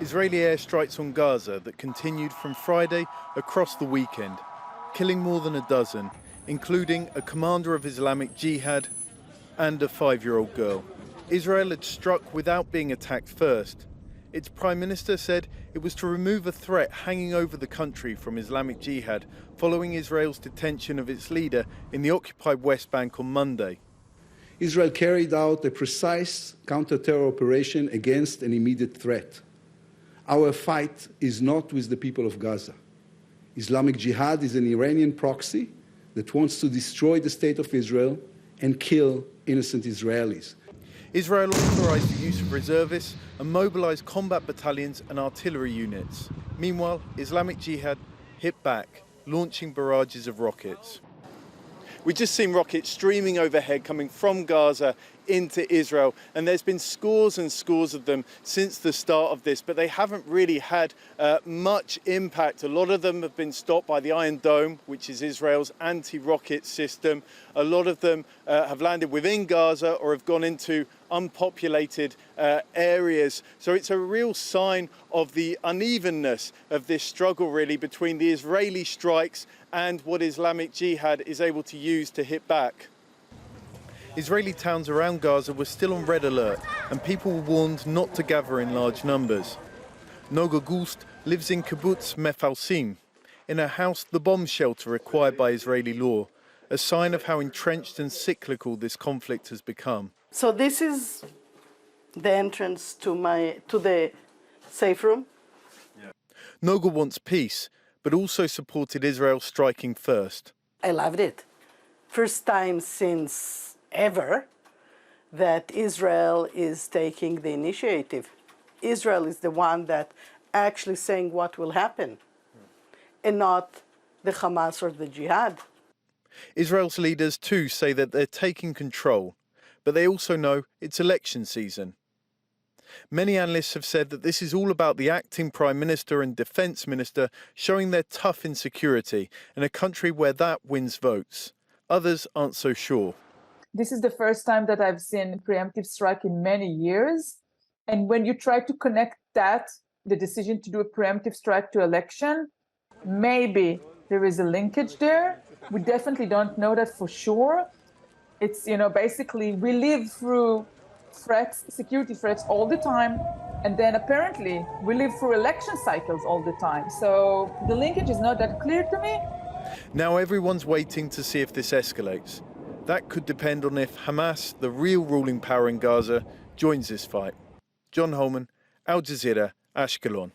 Israeli airstrikes on Gaza that continued from Friday across the weekend, killing more than a dozen, including a commander of Islamic Jihad and a 5-year-old girl. Israel had struck without being attacked first. Its prime minister said it was to remove a threat hanging over the country from Islamic Jihad following Israel's detention of its leader in the occupied West Bank on Monday. Israel carried out a precise counter-terror operation against an immediate threat. Our fight is not with the people of Gaza. Islamic Jihad is an Iranian proxy that wants to destroy the state of Israel and kill innocent Israelis. Israel authorized the use of reservists and mobilized combat battalions and artillery units. Meanwhile, Islamic Jihad hit back, launching barrages of rockets. We've just seen rockets streaming overhead coming from Gaza into Israel, and there's been scores and scores of them since the start of this, but they haven't really had much impact. A lot of them have been stopped by the Iron Dome, which is Israel's anti-rocket system. A lot of them have landed within Gaza or have gone into unpopulated areas. So it's a real sign of the unevenness of this struggle, really, between the Israeli strikes and what Islamic Jihad is able to use to hit back. Israeli towns around Gaza were still on red alert, and people were warned not to gather in large numbers. NOGA GULST lives in kibbutz MEFAL, in a house the bomb shelter required by Israeli law, a sign of how entrenched and cyclical this conflict has become. So this is the entrance to the safe room. NOGA wants peace, but also supported Israel striking first. I loved it. First time since ever that Israel is taking the initiative. Israel is the one that actually saying what will happen, and not the Hamas or the Jihad. Israel's leaders too say that they're taking control, but they also know it's election season. Many analysts have said that this is all about the acting Prime Minister and Defence Minister showing their tough insecurity in a country where that wins votes. Others aren't so sure. This is the first time that I've seen preemptive strike in many years. And when you try to connect that, the decision to do a preemptive strike to election, maybe there is a linkage there. We definitely don't know that for sure. It's, basically we live through threats, security threats all the time. And then apparently we live through election cycles all the time. So the linkage is not that clear to me. Now everyone's waiting to see if this escalates. That could depend on if Hamas, the real ruling power in Gaza, joins this fight. John Holman, Al Jazeera, Ashkelon.